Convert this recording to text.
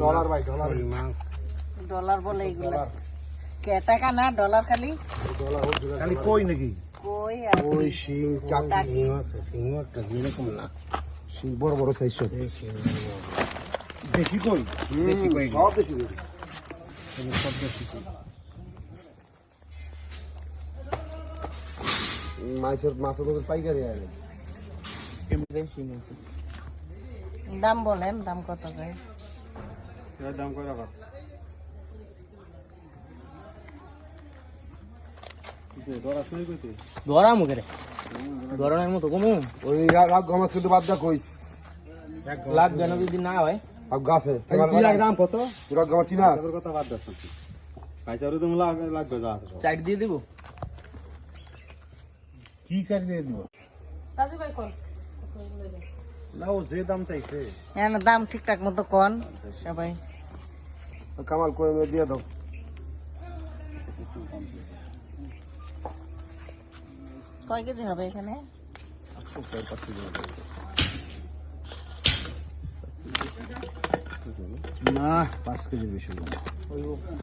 dollar ভাই dollar মাছ dollar বলে এগুলা কে টাকা না ডলার খালি ডলার খালি কই নাকি কই আর ওই শিং টাকি আছে শিং একটা এরকম না শিং বড় বড় সাইজ সব দেশি কই দেশি কই সব দেশি কই সব দেশি কই মাছের তো পাইকারি আছে দাম বলেন দাম কত করে দাম কয় টাকা ধরা মুখে রে ধরানোর মতো কমু ওই রাগ মাছ কিন্তু বাদ দা কইস লাগবে না যদি না হয় আব গাছে দাম কত রাগ মাছ চিনাস কথা বাদ দাও পয়সা তো লাগবে যা আছে চাট দিয়ে দিব কি চাই দিয়ে দিব রাজু ভাই কোন না ও যে দাম চাইছে এখানে দাম ঠিকঠাক মতো কোন সবাই কামাল করে দিয়ে দাও কয় কেজি হবে এখানে না 5 কেজির বেশি